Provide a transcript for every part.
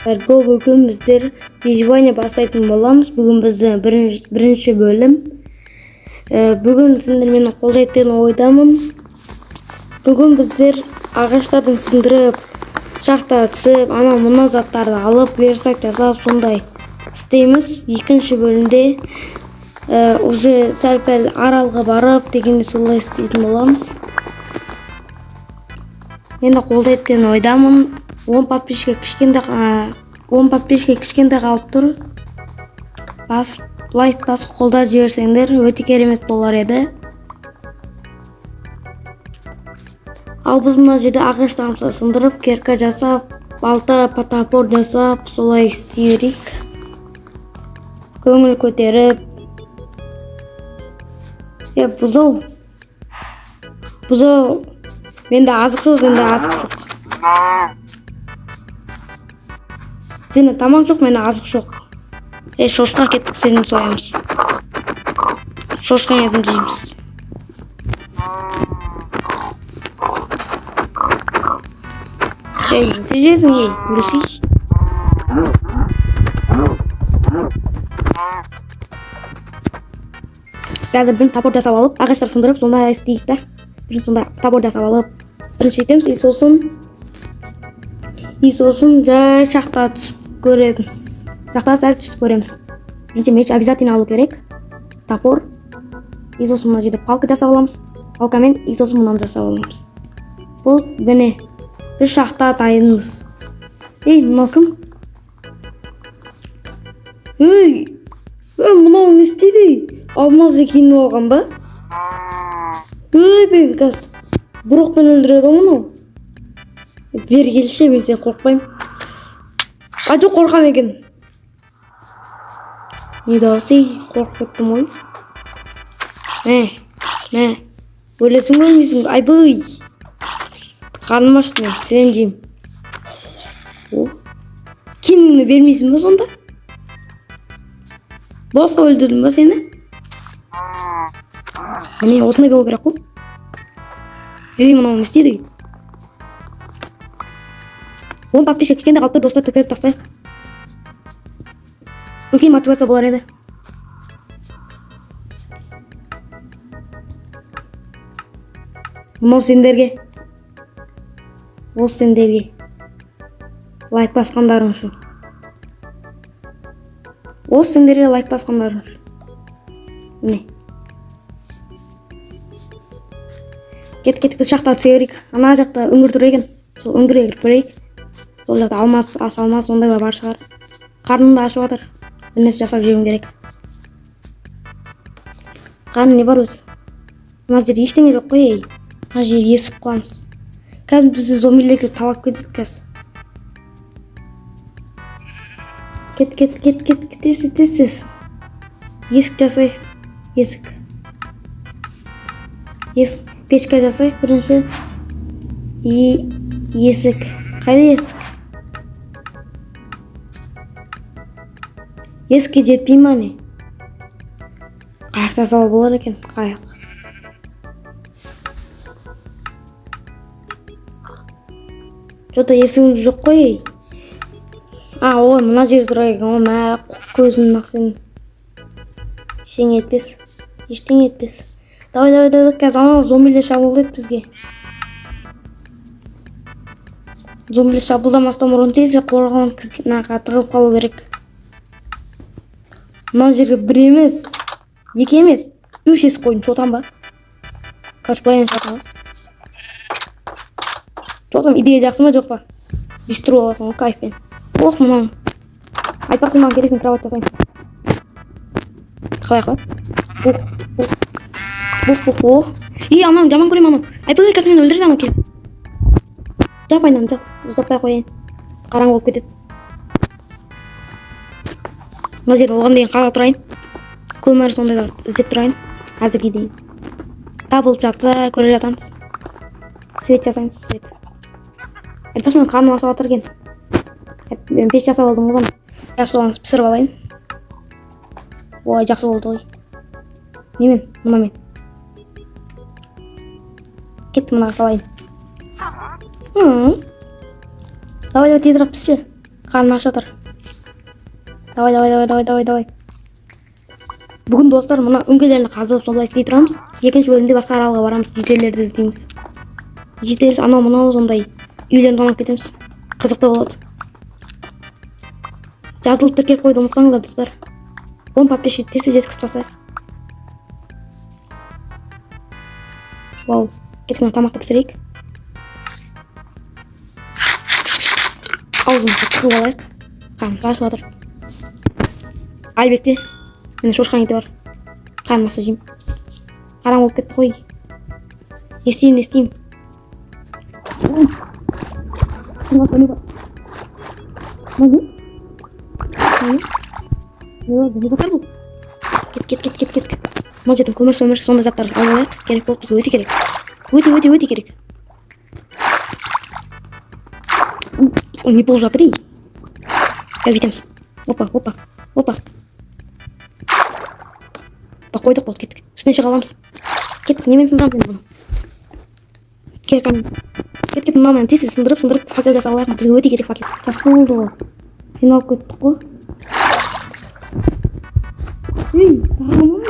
Бүгін біздер выживание бастайтын боламыз. Бүгін біздің бірінші бөлім. Бүгін сендер мені қолдайтын ойдамын. Бүгін біздер ағаштардың сындырып, шахта түсіп, мына заттарды алып, верстак жасап, сондай істейміз. Екінші бөлімде уже сәл-пәл аралға барып дегенде солай істейтін боламыз. Мені қолдайтын ойдамын. 10 подписчикке кішкенде қалып тұр. Лайк басып қолдап жіберсеңдер өте керемет болар еді. Ал біз мына жерде ағаштарымызды сындырып, керка жасап, балта, топор жасап, солай істей берейік. Көңіл көтеріп. Бұзау. Менде азық жоқ, сенде азық жоқ. Сенде тамақ жоқ, менде азық жоқ. Шошқа кеттік, сені соямыз. Шошқан етін жейміз. Не жердің, өлесейші. Қазір бірін топор жасап алып, ағаштар сындырып, сонда істейік та. Бірін сонда топор жасап алып, бірінші етеміз, сосын жай шахта түсіп көреміз. Шахта сәл түсіп көреміз. Бірінші меч обязательно алу керек. Топор. Сосын мына жерде палка жасап аламыз. Палкамен сосын мынаны жасап аламыз. Бұл міне біз шахта дайынбыз. Мынау кім? Мынау не істейді? Алмазды киініп алған ба? Мен қас. Бұрықпен өлдіреді мұнау. Бер келші, мен сен қорқпайым. Жоқ, қорқам екен. Не даусы, қорқып кеттім ой. Өлесің өлмейсің, айбый. Қарным ашты мен, сен жейм. Кеміңді бермейсің ба сонда? Босқа өлдірдім ба сені? Міне, осындай болу керек қой. Мынау не істейді? 10 подписчик кішкенде қалып тұр, достар, тіркеліп тастайық. Үлкен мотивация болар еді. Мынау сендерге. Осы сендерге. Лайк басқандарың үшін. Осы сендерге лайк басқандарың үшін. Міне. Кеттік біз шахтаға түсе берейік. Ана жақта үңгір тұр екен. Сол үңгірге кіріп көрейік. Сол жақта алмас, ондайлар бар шығар. Қарнымды ашып жатыр. Бірнәрсе жасап жеуім керек. Қарны не бар өзі? Мына жерде ештеңе жоқ қой. Мына жерде есік қыламыз. Қазір бізді зомбилерге талап кетеді қазір. Кет, тез. Есік жасайық. Есік. Печка жасайық бірінші. Есік. Қайда есік? Есікке жетпей ма не? Қайық жасауы болар екен, қайық. Жота есігім жоқ қой. Ой, мына жер тұр екен. Көзімнің ақсын. Ештеңе етпес. Давай, қазір зомбилер шабуылдайды бізге. Зомбилер шабуылдамастан бұрын тез қорғанып тығылып қалу керек. Мына жерге бір емес, екі емес, 3 есік қойын, шотам ба? Короче, баян шатам ба? Шотам, идея жақсы ма, жоқ па? Бистро аласың, кайфпен. Мұнан. Айтпақсың маған кересін кровать жасайын. Қалай? Анау, жаман көрем анау. Айпылай қазір мені өлдірді анау келіп. Жап айнан, ұстаппай қойын. Қараң болып кетеді. Мына жерде оған деген қала тұрайын. Көмір сондайлар іздеп тұрайын. Әзірге дейін. Табылып жатса, көре жатамыз. Свет жасаймыз, свет. Айтпақсың мен қарным ашып жатыр екен. Мен пеш жасап алдым оған. Соған пісіріп алайын. Ой, жақсы болды ғой. Немен? Мұнамен. Кетті мынаға салайын. Давай тезірек пісші. Karnın aç жатыр. Давай. Бүгін достар мына үңгілерді қазып солай істей тұрамыз. Екінші бөлімде басқа аралға барамыз, жителерді іздейміз. Жителер анау мынау сондай үйлерін тонап кетеміз. Қызықты болады. Жазылып тіркеліп қойды, ұмытпаңыздар достар. 10 подписчик тез жеткізіп тастайық. Вау, кетіп мына тамақты пісірейік. Аузымызды тығып алайық. Қарнымыз ашып жатыр. Айбекте міне шошқан еті бар. Қарнымасы жеймін. Қараң болып кетті қой. Естеймін. Кет. Мына жерден көмір сондай заттар алып алайық. Керек болып бізге өте керек. Өте керек. Не болып жатыр ей. Қазір жетеміз. Опа. Қойдық болды, кеттік. Үстіне шыға аламыз. Кеттік, немен сындырамын мен бұны? Кет, мынаумен тез сындырып, факел жасап алайық. Бізге өте керек факел. Жақсы болды ғой. Қиналып кеттік қой. Ей, тағамын.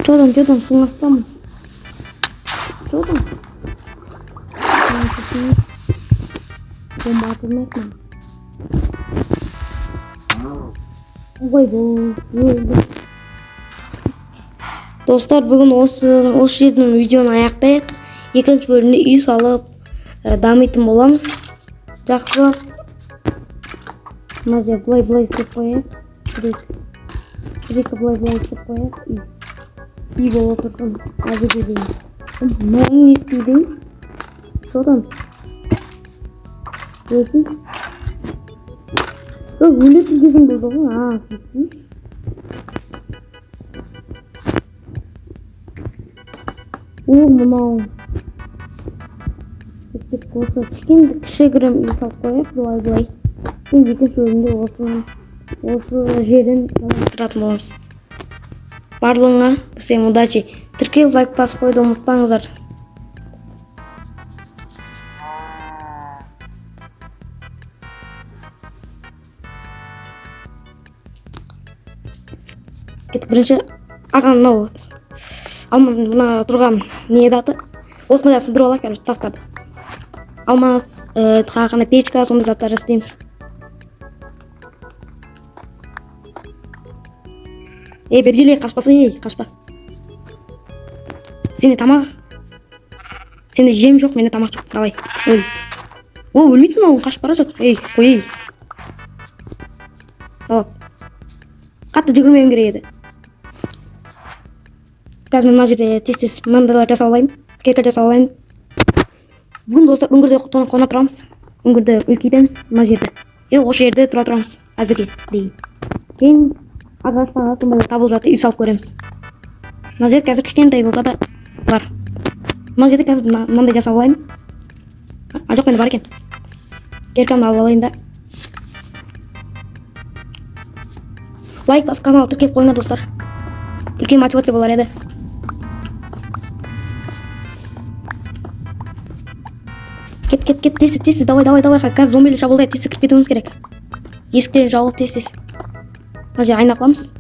Жодан, суың астамын. Жодан. Бомба атылмайды ма? Ой, бұл. Достар, бүгін осы жерден видеоны аяқтайық. Екінші бөлімде үй салып дамитын боламыз. Жақсы. Мына жер былай істеп қояйық. Былай істеп қояйық. Үй болып тұрсын. Әзірге дейін. Мынауың не істейді? Содан. Өсіз. Өлетін кезің болды ғой. Сөйтсіз. Мынау. Осы кішігірім үй салып қояйық. Былай. Енді екінші бөлімде осы жерден тұратын боламыз. Барлығыңа всем удачи. Тіркел, лайк басып қойды ұмытпаңыздар. Бірінші аған мынау мына тұрған не даты осындай сыдырып алайық, короче, тастарды. Алмаз, қағана печка, сондай заттар жасаймыз. Бергелей, қашпа. Сенде тамақ. Сенде жем жоқ, менде тамақ жоқ. Давай, öl. Өлмейді мынау, қашып бара жатыр. Қой. Сауап. Қатты жүгірмеуім керек еді. Қазір мына жерде тез мынандайлар жасап алайын. Керка жасап алайын. Бүгін достар үңгірде қона тұрамыз. Үңгірді үлкейтеміз мына жерде. Осы жерде тұра тұрамыз әзірге дейін. Кейін ағаштан сондай табылып жатыр, үй салып көреміз. Мына жер қазір кішкентай болса да бар. Мына жерде қазір мынандай жасап алайын. Жоқ, менде бар екен. Керкамды алып алайын да. Лайк басып канал тіркеліп қойыңдар достар. Үлкен мотивация болар еді. Кет, тез, давай, қазір зомбилер шабуылдайды, тез кіріп кетуіміз керек. Есіктерін жауып тез. Мына жер айна қыламыз.